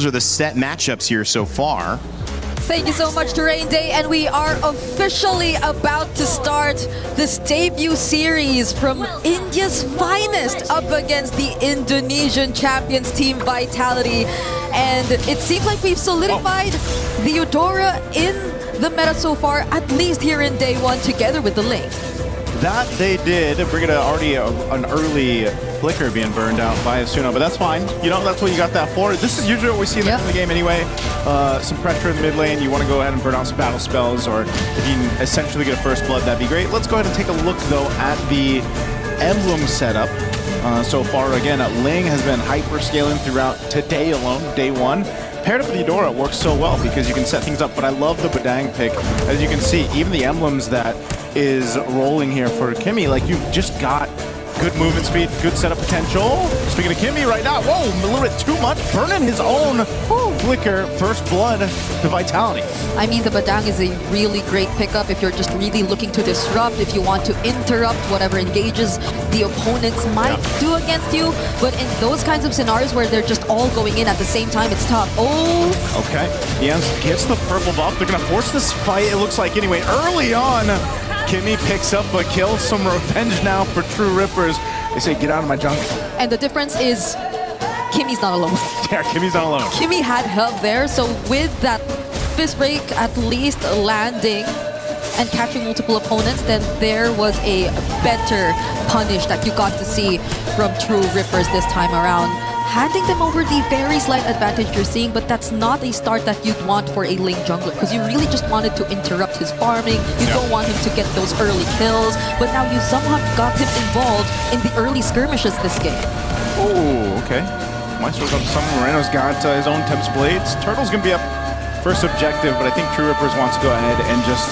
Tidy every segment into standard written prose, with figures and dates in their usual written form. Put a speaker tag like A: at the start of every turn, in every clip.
A: Those are the set matchups here so far.
B: Thank you so much to Rain Day, and we are officially about to start this debut series from India's finest up against the Indonesian champions Team Vitality. And it seems like we've solidified the Eudora in the meta so far, at least here in day one, together with the Ling.
C: That they did. Brigida already an early flicker being burned out by Asuna, but that's fine. You know, that's what you got that for. This is usually what we see in the game anyway. Some pressure in the mid lane. You want to go ahead and burn out some battle spells, or if you can essentially get a first blood, that'd be great. Let's go ahead and take a look, though, at the emblem setup. So far, again, Ling has been hyper-scaling throughout today alone, day one. Paired up with Eudora, it works so well because you can set things up, but I love the Badang pick. As you can see, even the emblems that is rolling here for Kimmy, like, you've just got good movement speed, good setup potential. Speaking of Kimmy right now, whoa, a little bit too much, burning his own flicker, first blood to Vitality.
B: I mean, the Badang is a really great pickup if you're just really looking to disrupt, if you want to interrupt whatever engages the opponents might do against you. But in those kinds of scenarios where they're just all going in at the same time, it's tough. Oh!
C: Okay, Jens gets the purple buff. They're going to force this fight, it looks like, anyway. Early on, Kimmy picks up a kill, some revenge now for True Rippers. They say, get out of my jungle.
B: And the difference is, Kimmy's not alone.
C: Yeah, Kimmy's not alone.
B: Kimmy had help there, so with that fist break at least landing and catching multiple opponents, then there was a better punish that you got to see from True Rippers this time around. Handing them over the very slight advantage you're seeing, but that's not a start that you'd want for a lane jungler, because you really just wanted to interrupt his farming. You don't want him to get those early kills, but now you somehow got him involved in the early skirmishes this game.
C: Oh, okay. Maestro's up to something. Moreno's got his own Temps Blades. Turtle's going to be up first objective, but I think True Rippers wants to go ahead and just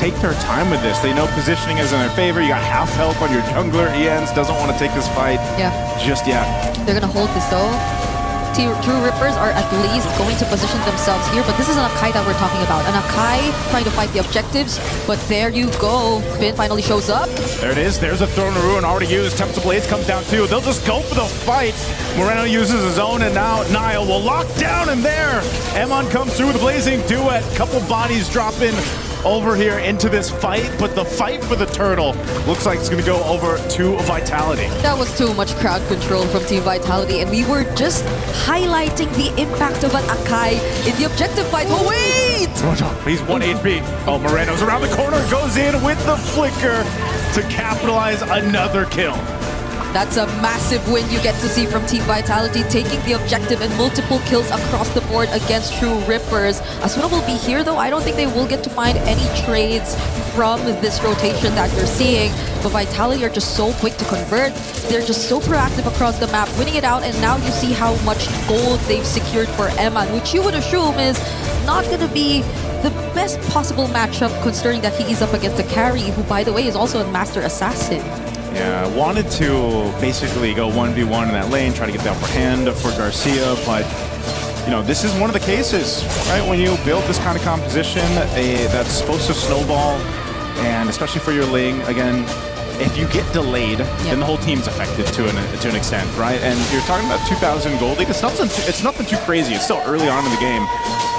C: take their time with this. They know positioning is in their favor. You got half health on your jungler. Jens doesn't want to take this fight just yet.
B: They're going to hold this though. True Rippers are at least going to position themselves here, but this is an Akai that we're talking about. An Akai trying to fight the objectives, but there you go. Finn finally shows up.
C: There it is. There's a Throne of Ruin already used. Temps of Blades comes down too. They'll just go for the fight. Moreno uses his own, and now Niall will lock down, and there, Emon comes through with a Blazing Duet. Couple bodies drop in over here into this fight, but the fight for the turtle looks like it's going to go over to Vitality.
B: That was too much crowd control from Team Vitality, and we were just highlighting the impact of an Akai in the objective fight. Oh, wait!
C: He's 1 HP. Oh, Moreno's around the corner, goes in with the flicker to capitalize another kill.
B: That's a massive win you get to see from Team Vitality, taking the objective and multiple kills across the board against True Rippers. Asuna will be here though. I don't think they will get to find any trades from this rotation that you're seeing. But Vitality are just so quick to convert. They're just so proactive across the map, winning it out, and now you see how much gold they've secured for Eman, which you would assume is not going to be the best possible matchup, considering that he is up against a carry, who, by the way, is also a Master Assassin.
C: Yeah, wanted to basically go 1v1 in that lane, try to get the upper hand for Garcia, but you know, this is one of the cases, right? When you build this kind of composition that's supposed to snowball, and especially for your Ling, again, if you get delayed, then the whole team's affected to an extent, right? And you're talking about 2,000 gold. It's nothing too crazy. It's still early on in the game.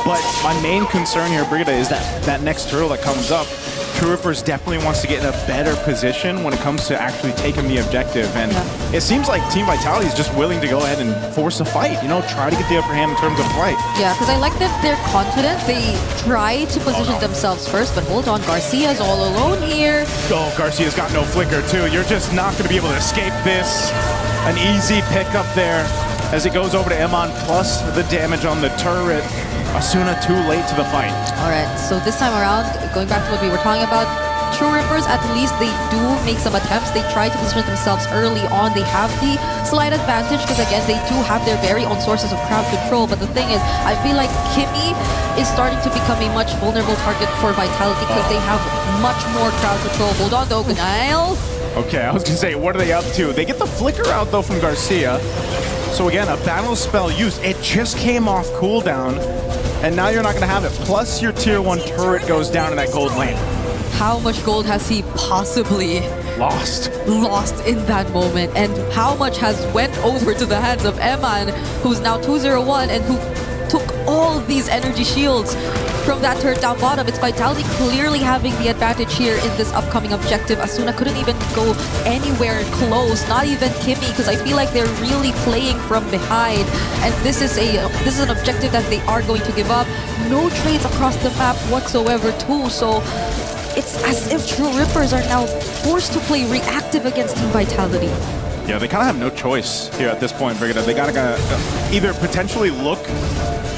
C: But my main concern here, Brigida, is that next turtle that comes up. True Rippers definitely wants to get in a better position when it comes to actually taking the objective. And it seems like Team Vitality is just willing to go ahead and force a fight, you know, try to get the upper hand in terms of fight.
B: Yeah, because I like that they're confident. They try to position themselves first, but hold on, Garcia's all alone here.
C: Oh, Garcia's got no flicker too. You're just not going to be able to escape this. An easy pick up there as it goes over to Emon, plus the damage on the turret. Asuna too late to the fight.
B: All right, so this time around, going back to what we were talking about, True Rippers, at least they do make some attempts. They try to position themselves early on. They have the slight advantage because, again, they do have their very own sources of crowd control. But the thing is, I feel like Kimmy is starting to become a much vulnerable target for Vitality because they have much more crowd control. Hold on, though, Niall.
C: Okay, I was going to say, what are they up to? They get the flicker out, though, from Garcia. So, again, a battle spell used. It just came off cooldown. And now you're not going to have it. Plus your tier 1 turret goes down in that gold lane.
B: How much gold has he possibly
C: lost
B: in that moment? And how much has went over to the hands of Eman, who's now 201 and who, to all these energy shields from that turret down bottom. It's Vitality clearly having the advantage here in this upcoming objective. Asuna couldn't even go anywhere close, not even Kimmy, because I feel like they're really playing from behind. And this is an objective that they are going to give up. No trades across the map whatsoever too, so it's as if True Rippers are now forced to play reactive against Team Vitality.
C: Yeah, they kind of have no choice here at this point, Brigida. They gotta either potentially look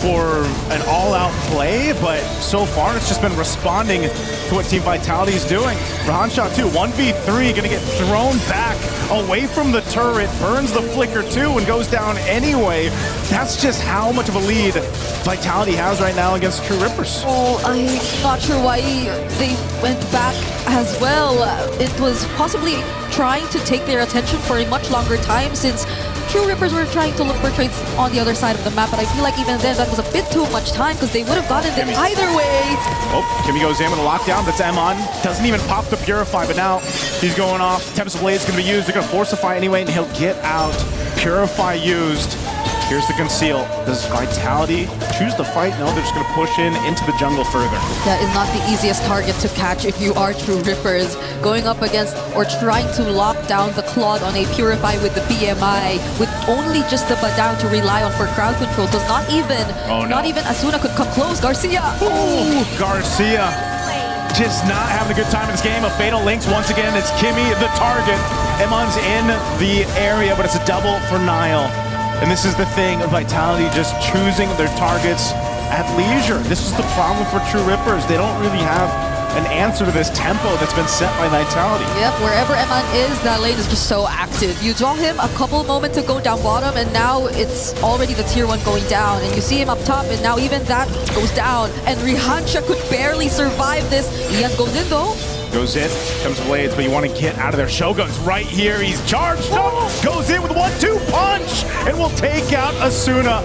C: for an all-out play, but so far it's just been responding to what Team Vitality is doing. Rahansha too, 1v3, gonna get thrown back away from the turret, burns the flicker too, and goes down anyway. That's just how much of a lead Vitality has right now against True Rippers.
B: Oh, I'm not sure why they went back as well. It was possibly trying to take their attention for a much longer time, since True Rippers were trying to look for trades on the other side of the map, but I feel like even then that was a bit too much time, because they would have gotten it either way.
C: Oh, Kimmy goes in with a lockdown. That's Emon. Doesn't even pop the Purify, but now he's going off. Tempest Blade's going to be used. They're going to Forcify anyway, and he'll get out. Purify used. Here's the Conceal. Does Vitality choose the fight? No, they're just going to push into the jungle further.
B: That is not the easiest target to catch if you are True Rippers. Going up against or trying to lock down the Claude on a Purify with the BMI, with only just the Badang to rely on for crowd control, does not even Asuna could come close. Garcia!
C: Ooh, Garcia just not having a good time in this game. A Fatal Links once again. It's Kimmy, the target. Emon's in the area, but it's a double for Nile. And this is the thing, Vitality just choosing their targets at leisure. This is the problem for True Rippers. They don't really have an answer to this tempo that's been set by Vitality.
B: Yep, wherever Eman is, that lane is just so active. You draw him a couple moments ago down bottom, and now it's already the tier 1 going down. And you see him up top, and now even that goes down. And Rihansha could barely survive this. Ian goes in though.
C: Goes in, comes Blades, but you want to get out of there. Shogun's right here. He's charged up, goes in with 1-2 punch, and will take out Asuna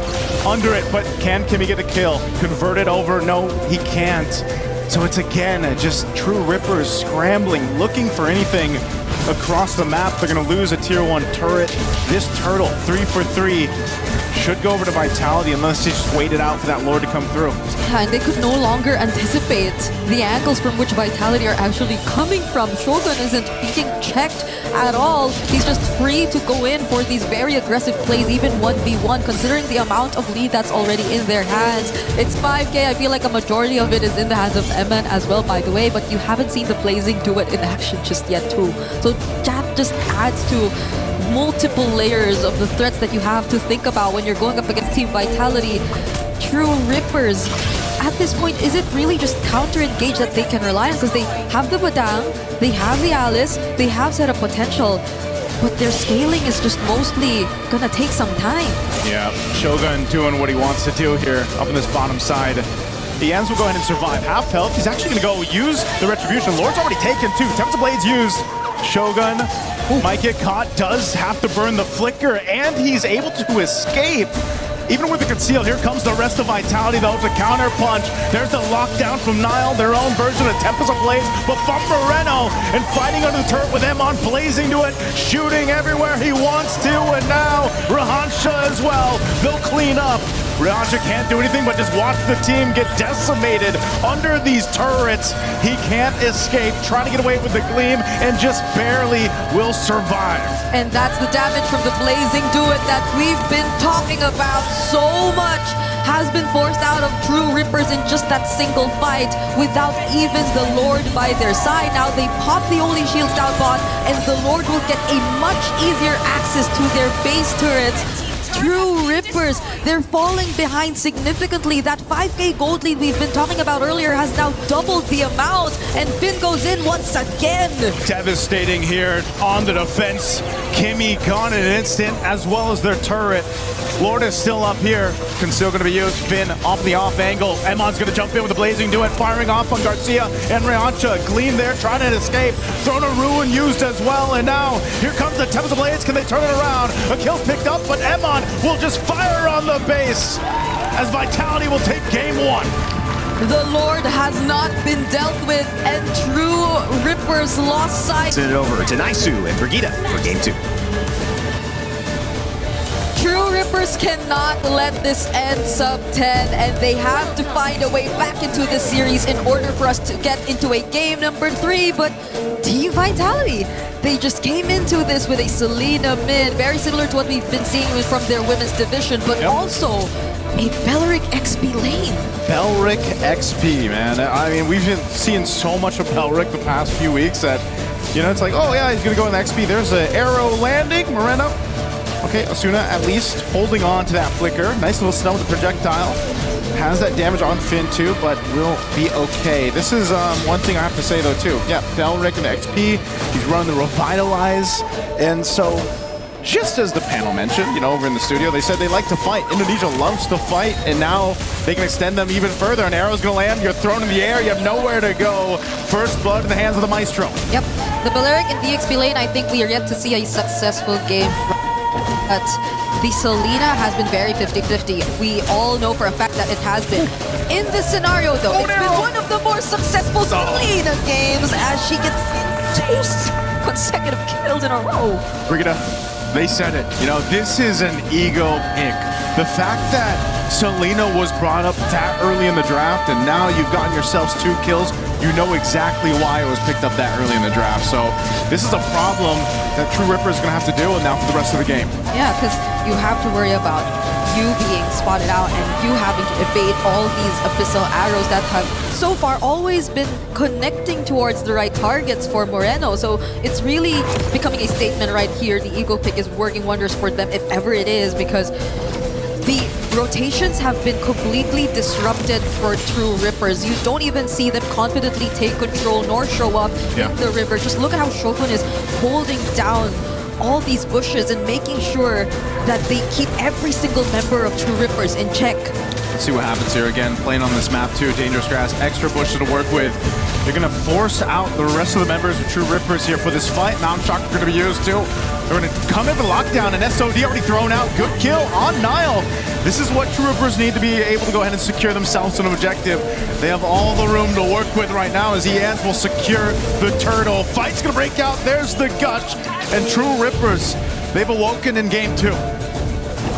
C: under it. But can Kimmy get the kill? Convert it over? No, he can't. So it's again just True Rippers scrambling, looking for anything across the map. They're going to lose a tier 1 turret. This turtle, 3 for 3, should go over to Vitality unless they just waited out for that Lord to come through.
B: Yeah, and they could no longer anticipate the angles from which Vitality are actually coming from. Shogun isn't being checked at all. He's just free to go in for these very aggressive plays, even 1v1, considering the amount of lead that's already in their hands. It's 5k. I feel like a majority of it is in the hands of Eman as well, by the way, but you haven't seen the Blazing do it in action just yet too. So that just adds to multiple layers of the threats that you have to think about when you're going up against Team Vitality. True Rippers, at this point, is it really just counter-engage that they can rely on? Because they have the Badang, they have the Alice, they have set up potential, but their scaling is just mostly gonna take some time.
C: Yeah, Shogun doing what he wants to do here up on this bottom side. The Ends will go ahead and survive. Half health, he's actually gonna go use the Retribution. Lord's already taken too. Tempest Blades used. Shogun might get caught, does have to burn the flicker, and he's able to escape. Even with the Conceal, here comes the rest of Vitality, though, to counter punch. There's the lockdown from Nile, their own version of Tempest of Blades, but from Moreno, and fighting under the turret with Emon, blazing to it, shooting everywhere he wants to, and now Rahansha as well. They'll clean up. Rahansha can't do anything but just watch the team get decimated under these turrets. He can't escape, trying to get away with the Gleam, and just barely will survive.
B: And that's the damage from the Blazing Duet that we've been talking about so much. Has been forced out of True Rippers in just that single fight without even the Lord by their side. Now they pop the only shields down bot, and the Lord will get a much easier access to their base turrets. True Rippers, they're falling behind significantly. That 5k gold lead we've been talking about earlier has now doubled the amount, and Finn goes in once again.
C: Devastating here on the defense. Kimmy gone in an instant, as well as their turret. Lord is still up here. Conceal going to be used. Finn off the off angle. Emon's going to jump in with the Blazing Duet, firing off on Garcia and Rahansha. Gleam there, trying to escape. Thrown a Ruin used as well, and now here comes the Tempest of Blades. Can they turn it around? A kill's picked up, but Emon will just fire on the base as Vitality will take game 1.
B: The Lord has not been dealt with, and True Rippers lost sight.
A: Send it over to Naisu and Brigida for game 2.
B: True True Rippers cannot let this end sub 10, and they have to find a way back into this series in order for us to get into a game number 3. But Team Vitality, they just came into this with a Selena mid, very similar to what we've been seeing from their women's division, but also a Belric XP lane.
C: Belric XP, man. I mean, we've been seeing so much of Belric the past few weeks that, you know, it's like, oh yeah, he's gonna go in the XP. There's an arrow landing, Moreno. Okay, Asuna at least holding on to that flicker. Nice little stun with the projectile. Has that damage on Finn too, but will be okay. This is one thing I have to say though too. Yeah, Belric and the XP. He's running the Revitalize, and so just as the panel mentioned, you know, over in the studio, they said they like to fight. Indonesia loves to fight, and now they can extend them even further. An arrow's gonna land, you're thrown in the air, you have nowhere to go. First blood in the hands of the Maestro.
B: Yep, the Beleric and DXP lane, I think we are yet to see a successful game. But the Selena has been very 50-50. We all know for a fact that it has been. In this scenario though, it's been one of the more successful Selena games as she gets 2 consecutive kills in a row.
C: Brigida, they said it. You know, this is an ego pick. The fact that Selena was brought up that early in the draft and now you've gotten yourselves 2 kills, you know exactly why it was picked up that early in the draft. So this is a problem that True Ripper is going to have to deal with now for the rest of the game.
B: Yeah, because you have to worry about you being spotted out and you having to evade all these abyssal arrows that have so far always been connecting towards the right targets for Moreno. So it's really becoming a statement right here. The ego pick is working wonders for them if ever it is, because the rotations have been completely disrupted for True Rippers. You don't even see them confidently take control nor show up in the river. Just look at how Shogun is holding down all these bushes and making sure that they keep every single member of True Rippers in check.
C: Let's see what happens here. Again, playing on this map too. Dangerous grass, extra bushes to work with. You're going to force out the rest of the members of True Rippers here for this fight. Mount Shock are going to be used too. They're going to come in for lockdown, and SOD already thrown out. Good kill on Nile. This is what True Rippers need to be able to go ahead and secure themselves an objective. They have all the room to work with right now as EANS will secure the turtle. Fight's going to break out. There's the Gush. And True Rippers, they've awoken in game 2.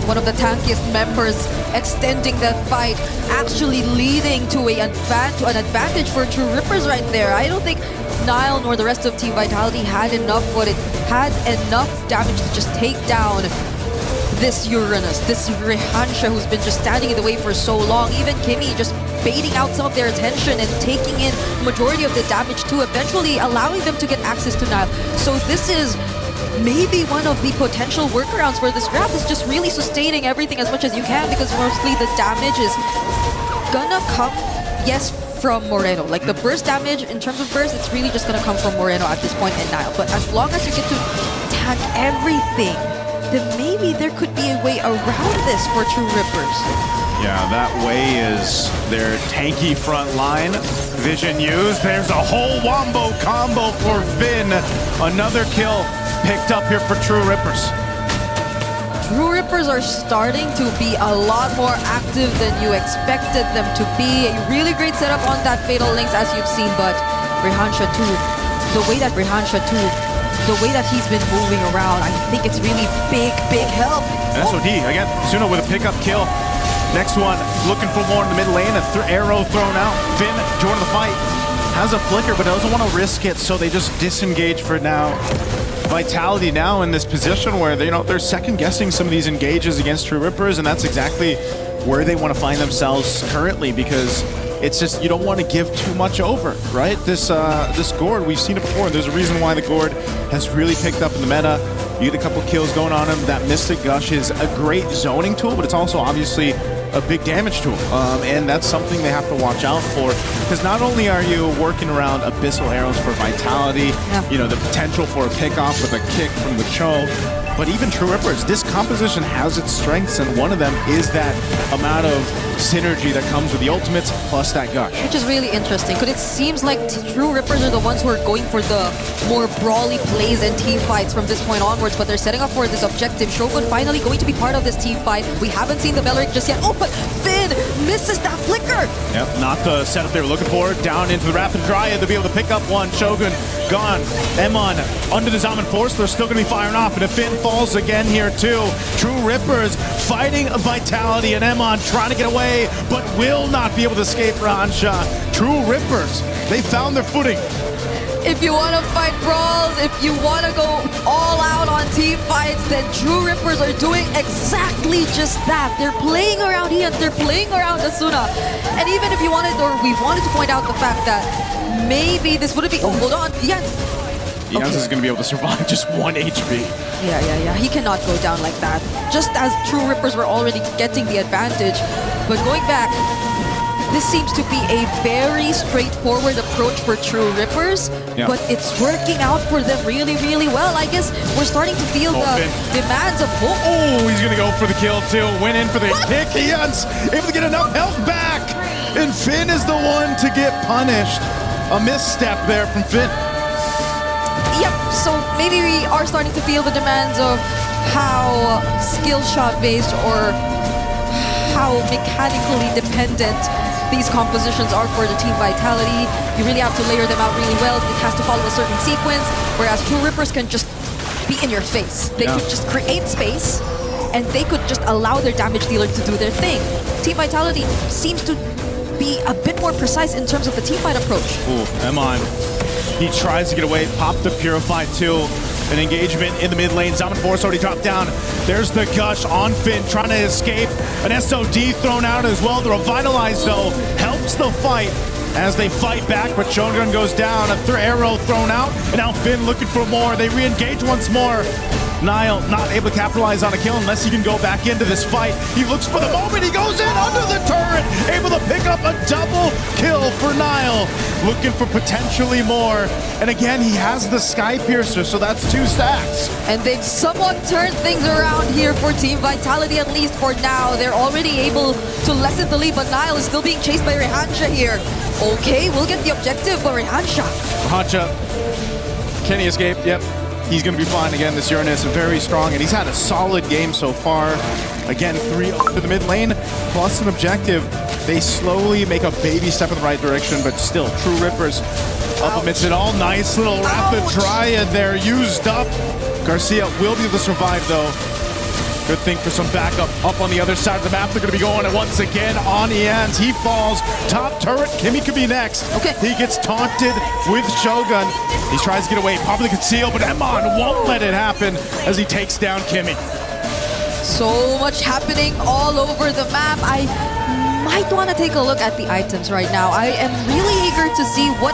B: One of the tankiest members extending that fight, actually leading to an advantage for True Rippers right there. I don't think Nile nor the rest of Team Vitality had enough damage to just take down this Uranus, this Rehansha who's been just standing in the way for so long. Even Kimmy just baiting out some of their attention and taking in majority of the damage too, eventually allowing them to get access to Nile. So this is maybe one of the potential workarounds for this draft, is just really sustaining everything as much as you can, because mostly the damage is gonna come, yes, from Moreno. Like the burst damage, in terms of burst, it's really just gonna come from Moreno at this point in Nile. But as long as you get to tank everything, then maybe there could be a way around this for True Rippers.
C: Yeah, that way is their tanky front line. Vision used. There's a whole wombo combo for Finn. Another kill picked up here for True Rippers.
B: True Rippers are starting to be a lot more active than you expected them to be. A really great setup on that Fatal Links as you've seen, but Rehansha too, the way that he's been moving around, I think it's really big help.
C: SOD, again, Suna with a pickup kill. Next one, looking for more in the mid lane, arrow thrown out. Finn joining the fight, has a flicker, but doesn't want to risk it, so they just disengage for now. Vitality now in this position where they're second guessing some of these engages against True Rippers, and that's exactly where they want to find themselves currently, because it's just, you don't want to give too much over, right? This Gourd, we've seen it before, and there's a reason why the Gourd has really picked up in the meta. You get a couple kills going on him. That Mystic Gush is a great zoning tool, but it's also obviously a big damage tool, and that's something they have to watch out for, because not only are you working around abyssal arrows for Vitality, the potential for a pick-off with a kick from the Cho, but even True Rippers, this composition has its strengths, and one of them is that amount of synergy that comes with the ultimates plus that Gush.
B: Which is really interesting, because it seems like True Rippers are the ones who are going for the more brawly plays and team fights from this point onwards, but they're setting up for this objective. Shogun finally going to be part of this team fight. We haven't seen the Belric just yet. Oh, but Finn misses that flicker!
C: Yep, not the setup they were looking for. Down into the Rapid Dryad to be able to pick up one. Shogun gone. Emon under the Zaman Force. They're still going to be firing off. And if Finn falls again here too. True Rippers fighting Vitality and Emon trying to get away, but will not be able to escape Ransha. True Rippers, they found their footing.
B: If you want to fight brawls, if you want to go all out on team fights, then True Rippers are doing exactly just that. They're playing around Ian, they're playing around Asuna. And even if you wanted, or we wanted to point out the fact that maybe this wouldn't be, oh, hold on, Jens.
C: Jens is going to be able to survive just 1 HP.
B: Yeah. He cannot go down like that. Just as True Rippers were already getting the advantage. But going back, this seems to be a very straightforward approach for True Rippers, but it's working out for them really, really well. I guess we're starting to feel the demands of hope.
C: Oh, he's going to go for the kill too. Went in for the kick. Ian's able to get enough health back. And Finn is the one to get punished. A misstep there from Finn.
B: Yep, so maybe we are starting to feel the demands of how skill shot based or how mechanically dependent these compositions are for the team Vitality. You really have to layer them out really well. It has to follow a certain sequence, whereas True Rippers can just be in your face. They could just create space, and they could just allow their damage dealer to do their thing. Team Vitality seems to be a bit more precise in terms of the team fight approach.
C: Ooh, Emon. He tries to get away, pop the Purify too. An engagement in the mid lane. Zaman Force already dropped down. There's the Gush on Finn, trying to escape. An SOD thrown out as well. The Revitalize, though, helps the fight as they fight back, but Shogun goes down. A arrow thrown out, and now Finn looking for more. They re-engage once more. Nile not able to capitalize on a kill unless he can go back into this fight. He looks for the moment. He goes in under the turret, able to pick up a double kill for Nile. Looking for potentially more. And again, he has the Sky Piercer, so that's 2 stacks.
B: And they've somewhat turned things around here for Team Vitality, at least for now. They're already able to lessen the lead, but Nile is still being chased by Rehansha here. Okay, we'll get the objective, but Rehansha.
C: Rehansha, can he escape? Yep. He's going to be fine again. This Uranus is very strong, and he's had a solid game so far. Again, 3 up to the mid lane, plus an objective. They slowly make a baby step in the right direction, but still, True Rippers up amidst it all. Nice little Rapid Dryad there, used up. Garcia will be able to survive, though. Good thing for some backup up on the other side of the map. They're going to be going once again on Ian's. He falls. Top turret. Kimmy could be next.
B: Okay.
C: He gets taunted with Shogun. He tries to get away, probably conceal, but Emon won't let it happen as he takes down Kimmy.
B: So much happening all over the map. I might want to take a look at the items right now. I am really eager to see what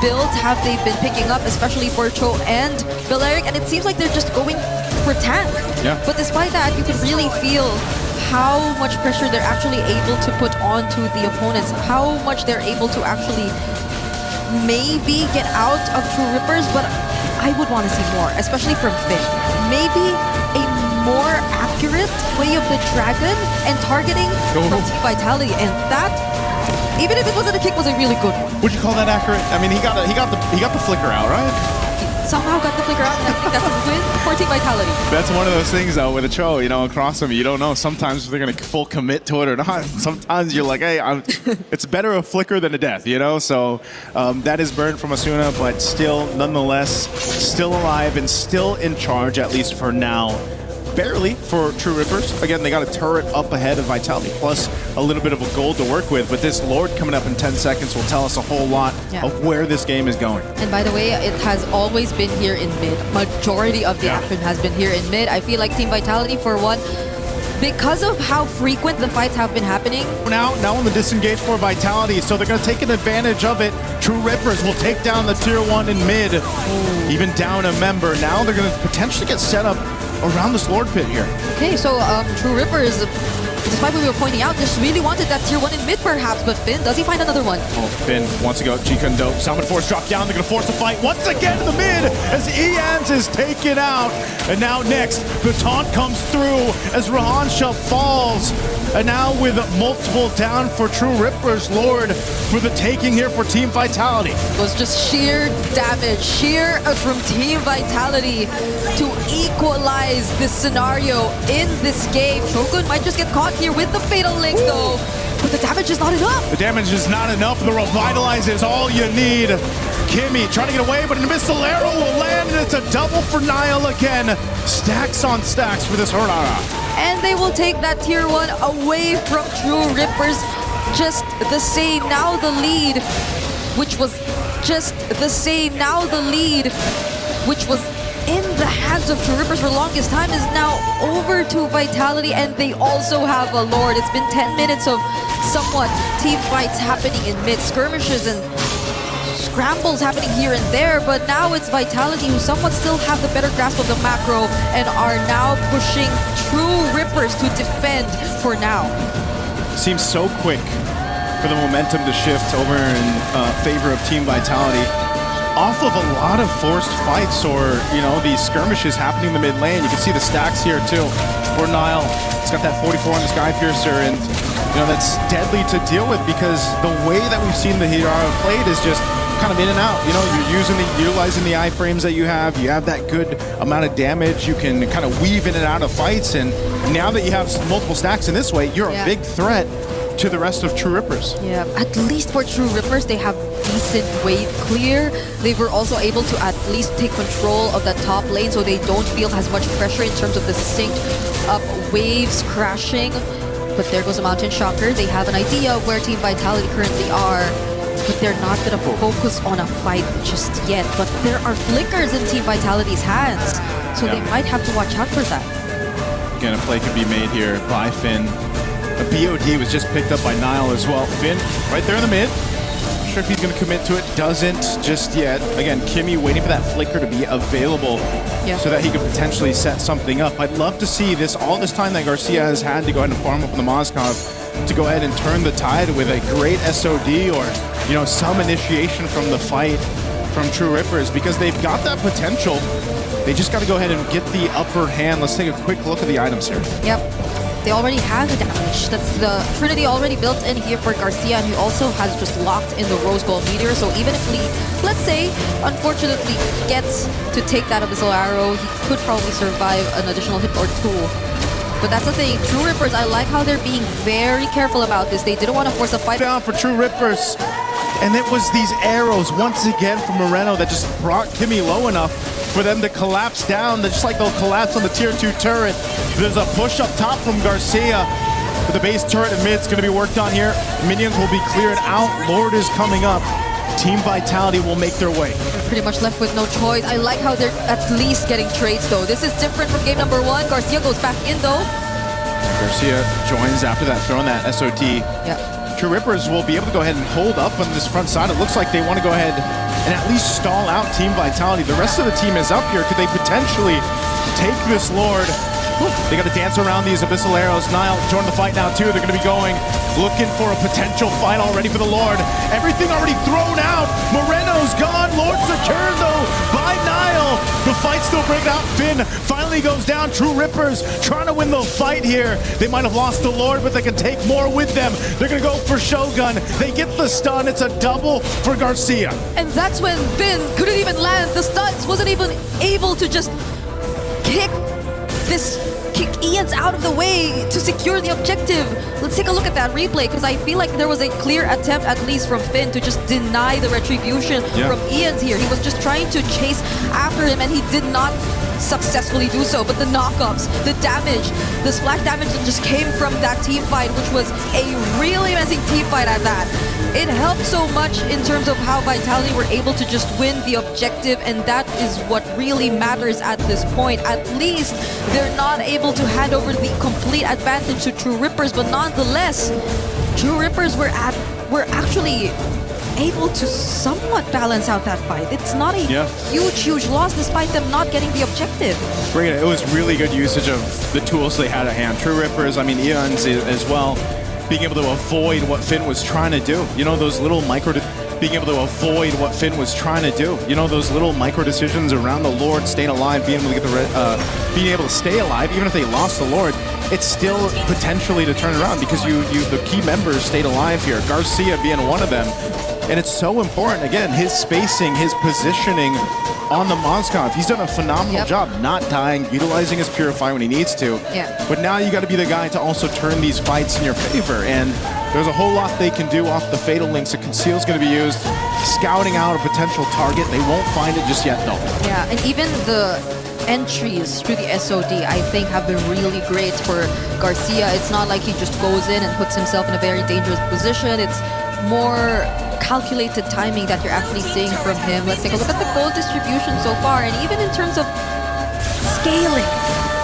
B: builds have they been picking up, especially for Cho and Balearic, and it seems like they're just going for tank.
C: Yeah.
B: But despite that, you can really feel how much pressure they're actually able to put onto the opponents, how much they're able to actually maybe get out of True Rippers, but I would want to see more, especially from Finn. Maybe a more accurate way of the dragon and targeting from Team Vitality, and that, even if it wasn't a kick, was a really good one.
C: Would you call that accurate? I mean, he got the flicker out, right?
B: Somehow got the flicker out, and I think that's a win for Team Vitality.
C: That's one of those things, though, with a Cho, you know, across them, you don't know sometimes if they're going to full commit to it or not. Sometimes you're like, hey, it's better a flicker than a death, you know? So that is burned from Asuna, but still, nonetheless, still alive and still in charge, at least for now. Barely for True Rippers. Again, they got a turret up ahead of Vitality, plus a little bit of a gold to work with. But this Lord coming up in 10 seconds will tell us a whole lot of where this game is going.
B: And by the way, it has always been here in mid. Majority of the action has been here in mid. I feel like Team Vitality, for one, because of how frequent the fights have been happening.
C: Now on the disengage for Vitality, so they're going to take an advantage of it. True Rippers will take down the tier 1 in mid, even down a member. Now they're going to potentially get set up around this Lord pit here.
B: Okay, so True Rippers, despite what we were pointing out, just really wanted that tier 1 in mid perhaps, but Finn, does he find another one?
C: Oh, Finn wants to go. G-Kundo, Salmon Force drop down. They're going to force the fight once again in the mid as Ians is taken out. And now next, the taunt comes through as Rehansha falls. And now with multiple down for True Rippers, Lord for the taking here for Team Vitality.
B: It was just sheer damage, sheer from Team Vitality to equalize this scenario in this game. Shogun might just get caught here with the Fatal Links though. But the damage damage is not enough.
C: The damage is not enough. The Revitalize is all you need. Kimmy trying to get away, but an Missile Arrow will land, and it's a double for Niall again. Stacks on stacks for this Hornara.
B: And they will take that tier 1 away from True Rippers. Just the same. Now the lead, which was just the same. Now the lead, which was in the hands of True Rippers for the longest time, is now over to Vitality, and they also have a Lord. It's been 10 minutes of somewhat team fights happening in mid, skirmishes and scrambles happening here and there, but now it's Vitality who somewhat still have the better grasp of the macro and are now pushing True Rippers to defend for now.
C: Seems so quick for the momentum to shift over in favor of Team Vitality. Off of a lot of forced fights or, you know, these skirmishes happening in the mid lane. You can see the stacks here too. For Niall, he's got that 44 on the Skypiercer, and you know that's deadly to deal with because the way that we've seen the hero played is just kind of in and out. You know, you're utilizing the iframes that you have. You have that good amount of damage. You can kind of weave in and out of fights, and now that you have multiple stacks in this way, you're a big threat to the rest of True Rippers.
B: Yeah, at least for True Rippers, they have decent wave clear. They were also able to at least take control of that top lane so they don't feel as much pressure in terms of the synced up waves crashing. But there goes a Mountain Shocker. They have an idea of where Team Vitality currently are, but they're not going to focus on a fight just yet. But there are flickers in Team Vitality's hands, so they might have to watch out for that.
C: Again, a play could be made here by Finn. A BOD was just picked up by Niall as well. Finn right there in the mid. Not sure if he's going to commit to it. Doesn't just yet. Again, Kimmy waiting for that flicker to be available so that he could potentially set something up. I'd love to see this, all this time that Garcia has had to go ahead and farm up on the Moskov, to go ahead and turn the tide with a great SOD or, you know, some initiation from the fight from True Rippers, because they've got that potential. They just got to go ahead and get the upper hand. Let's take a quick look at the items here.
B: Yep. They already have the damage. That's the Trinity already built in here for Garcia, and he also has just locked in the Rose Gold Meteor. So even if Lee, let's say, unfortunately gets to take that Abyssal Arrow, he could probably survive an additional hit or two. But that's the thing, True Rippers, I like how they're being very careful about this. They didn't want to force a fight.
C: Down for True Rippers. And it was these arrows once again from Moreno that just brought Kimmy low enough for them to collapse down, just like they'll collapse on the tier 2 turret. There's a push up top from Garcia, but the base turret and mid's going to be worked on here. Minions will be cleared out. Lord is coming up. Team Vitality will make their way.
B: They're pretty much left with no choice. I like how they're at least getting trades though. This is different from game number 1. Garcia goes back in though.
C: Garcia joins after that, throwing that SOT.
B: Yeah.
C: True Rippers will be able to go ahead and hold up on this front side. It looks like they want to go ahead and at least stall out Team Vitality. The rest of the team is up here. Could they potentially take this Lord? They got to dance around these Abyssal Arrows. Niall joined the fight now too. They're going to be going, looking for a potential fight already for the Lord. Everything already thrown out. Moreno's gone. Lord secured though by Niall. The fight still breaking out. Finn finally goes down. True Rippers trying to win the fight here. They might have lost the Lord, but they can take more with them. They're going to go for Shogun. They get the stun. It's a double for Garcia.
B: And that's when Finn couldn't even land. The stuns wasn't even able to just kick Ian's out of the way to secure the objective. Let's take a look at that replay, because I feel like there was a clear attempt, at least from Finn, to just deny the retribution from Ian's here. He was just trying to chase after him, and he did not successfully do so. But the knockups, the damage, the splash damage that just came from that team fight, which was a really amazing team fight at that. It helped so much in terms of how Vitality were able to just win the objective, and that is what really matters at this point. At least they're not able to hand over the complete advantage to True Rippers, but nonetheless, True Rippers were actually able to somewhat balance out that fight. It's not a huge loss despite them not getting the objective.
C: Great. It was really good usage of the tools they had at hand. True Rippers, I mean, Eons as well, being able to avoid what Finn was trying to do. You know, those little being able to avoid what Finn was trying to do. You know, those little micro decisions around the Lord staying alive, being able to get being able to stay alive, even if they lost the Lord, it's still potentially to turn around because the key members stayed alive here. Garcia being one of them. And it's so important, again, his spacing, his positioning on the Moskov. He's done a phenomenal job not dying, utilizing his Purify when he needs to. But now you got to be the guy to also turn these fights in your favor. And There's a whole lot they can do off the Fatal Links. The Conceal's going to be used, scouting out a potential target. They won't find it just yet, though.
B: Yeah, and even the entries through the SOD, I think, have been really great for Garcia. It's not like he just goes in and puts himself in a very dangerous position. It's more calculated timing that you're actually seeing from him. Let's take a look at the goal distribution so far, and even in terms of scaling,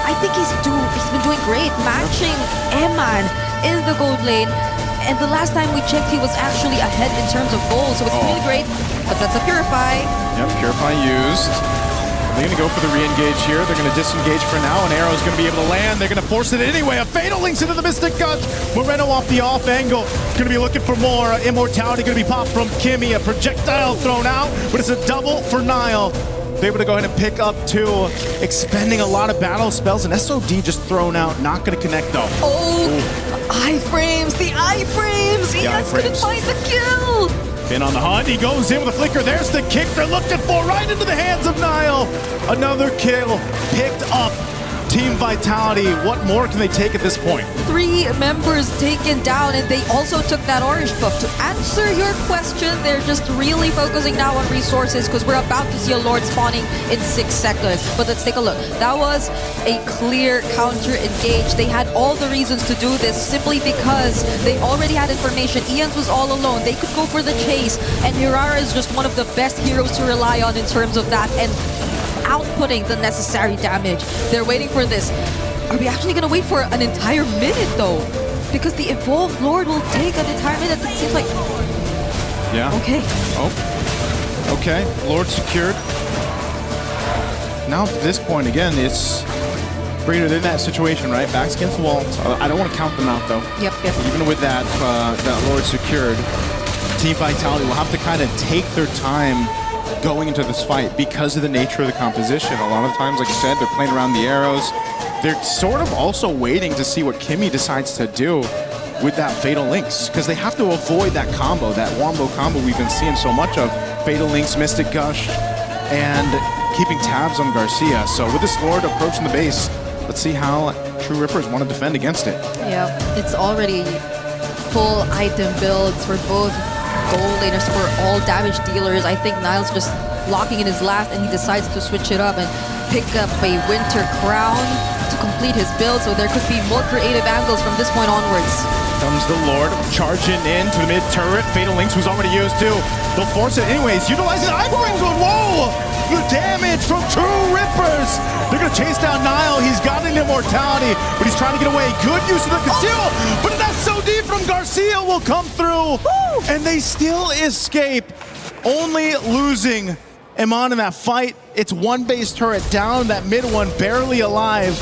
B: I think he's been doing great, matching Eman in the gold lane. And the last time we checked, he was actually ahead in terms of goals, so it's really great. But that's a Purify.
C: Yep, Purify used. They're going to go for the re-engage here. They're going to disengage for now. An arrow's going to be able to land. They're going to force it anyway. A Fatal Links into the Mystic Gush. Moreno off the off angle. Going to be looking for more. Immortality going to be popped from Kimmy. A projectile thrown out, but it's a double for Nile. They're able to go ahead and pick up two, expending a lot of battle spells. And SOD just thrown out. Not going to connect though.
B: Oh, iframes, the iframes. Ian's going to find the kill.
C: In on the hunt, he goes in with a flicker. There's the kick they're looking for, right into the hands of Nile. Another kill picked up. Team Vitality, what more can they take at this point?
B: 3 members taken down, and they also took that orange buff. To answer your question, they're just really focusing now on resources because we're about to see a Lord spawning in 6 seconds. But let's take a look. That was a clear counter engage. They had all the reasons to do this simply because they already had information. Ian's was all alone. They could go for the chase, and Hirara is just one of the best heroes to rely on in terms of that. And outputting the necessary damage. They're waiting for this. Are we actually going to wait for an entire minute, though? Because the Evolved Lord will take an entire minute. It seems like...
C: Yeah.
B: Okay.
C: Oh. Okay. Lord secured. Now, at this point, again, it's... Brady, in that situation, right? Backs against the wall. I don't want to count them out, though.
B: Yep.
C: Even with that, that Lord secured, Team Vitality will have to kind of take their time going into this fight because of the nature of the composition. A lot of times, like I said, they're playing around the arrows. They're sort of also waiting to see what Kimmy decides to do with that Fatal Links, because they have to avoid that combo, that wombo combo we've been seeing so much of. Fatal Links, Mystic Gush, and keeping tabs on Garcia. So with this Lord approaching the base, let's see how True Rippers want to defend against it.
B: Yeah, it's already full item builds for both gold laners, for all damage dealers. I think Nile's just locking in his last, and he decides to switch it up and pick up a Winter Crown to complete his build, so there could be more creative angles from this point onwards.
C: Comes the Lord, charging into the mid-turret. Fatal Links was already used too. They'll force it anyways, utilizing Iframes with, whoa! The damage from True Rippers! They're gonna chase down Nile. He's got an immortality, but he's trying to get away. Good use of the conceal, but an SOD from Garcia will come through, and they still escape, only losing Eman in that fight. It's one base turret down, that mid one barely alive.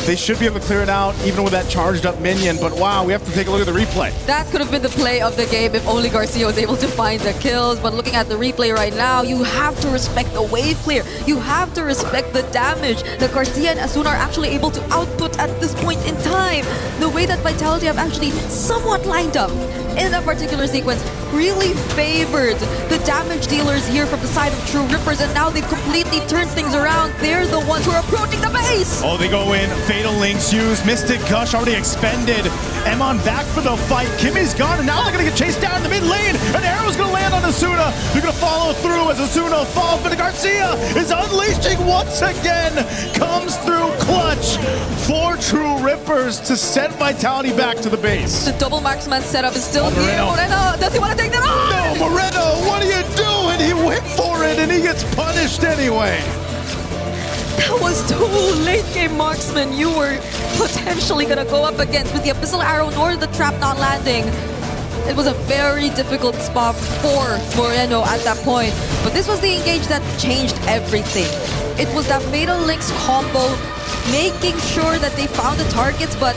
C: They should be able to clear it out, even with that charged up minion, but wow, we have to take a look at the replay.
B: That could have been the play of the game if only Garcia was able to find the kills, but looking at the replay right now, you have to respect the wave clear. You have to respect the damage that Garcia and Asuna are actually able to output at this point in time. The way that Vitality have actually somewhat lined up in that particular sequence really favored the damage dealers here from the side of True Rippers, and now they've completely turned things around. They're the ones who are approaching the base.
C: Oh, they go in. Fatal Links used. Mystic Gush already expended. Emon back for the fight. Kimmy's gone, and now they're going to get chased down in the mid lane. An arrow's going to land on Asuna. They're going to follow through as Asuna falls, but Garcia is unleashing once again. Comes through clutch for True Rippers to send Vitality back to the base.
B: The double marksman setup is still here.
C: Moreno.
B: Moreno, does he want to take that on?
C: No, Moreno, what are you doing? He went for it, and he gets punished anyway.
B: That was too late game, marksman. You were potentially going to go up against with the Abyssal Arrow nor the trap not landing. It was a very difficult spot for Moreno at that point. But this was the engage that changed everything. It was that Fatal Links combo, making sure that they found the targets, but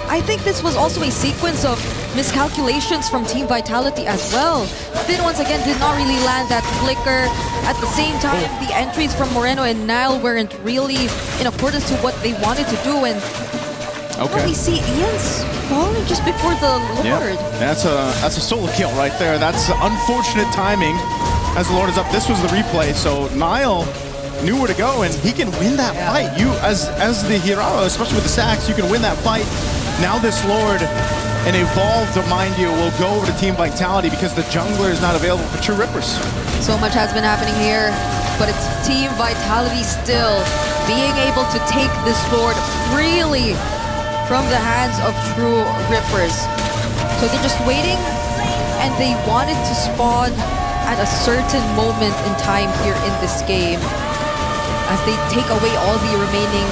B: I think this was also a sequence of miscalculations from Team Vitality as well. Finn once again did not really land that flicker. At the same time, the entries from Moreno and Nile weren't really in accordance to what they wanted to do, and we see Ian's falling just before the Lord.
C: Yeah. That's a solo kill right there. That's unfortunate timing as the Lord is up. This was the replay, so Nile knew where to go, and he can win that fight. You, as the hero, especially with the sacks, you can win that fight. Now this Lord and Evolve, mind you, will go over to Team Vitality because the jungler is not available for True Rippers.
B: So much has been happening here, but it's Team Vitality still being able to take this Lord freely from the hands of True Rippers. So they're just waiting, and they wanted to spawn at a certain moment in time here in this game. As they take away all the remaining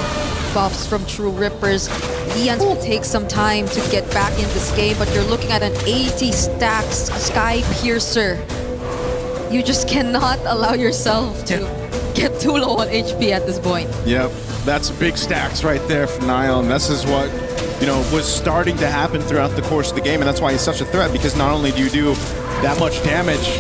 B: buffs from True Rippers, Leons will take some time to get back in this game, but you're looking at an 80 stacks Sky Piercer. You just cannot allow yourself to get too low on HP at this point.
C: Yep, that's big stacks right there for Niall, and this is what, you know, was starting to happen throughout the course of the game, and that's why he's such a threat, because not only do you do that much damage,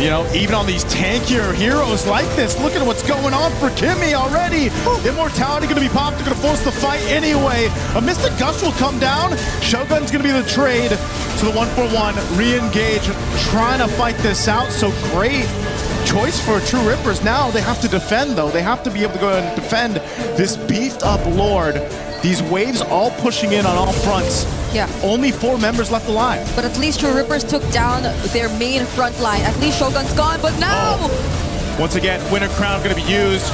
C: you know, even on these tankier heroes like this, look at what's going on for Kimmy already. Immortality going to be popped, they're going to force the fight anyway. A Mystic Gush will come down. Shogun's going to be the trade to the 1-for-1, re-engage, trying to fight this out. So great choice for True Rippers. Now they have to defend, though. They have to be able to go and defend this beefed up Lord. These waves all pushing in on all fronts.
B: Yeah.
C: Only 4 members left alive.
B: But at least True Rippers took down their main front line. At least Shogun's gone, but now...
C: Oh. Once again, Winter Crown going to be used.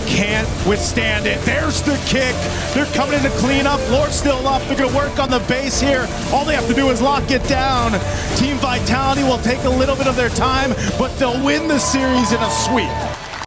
C: Can't withstand it. There's the kick. They're coming in to clean up. Lord's still up. They're going to work on the base here. All they have to do is lock it down. Team Vitality will take a little bit of their time, but they'll win the series in a sweep.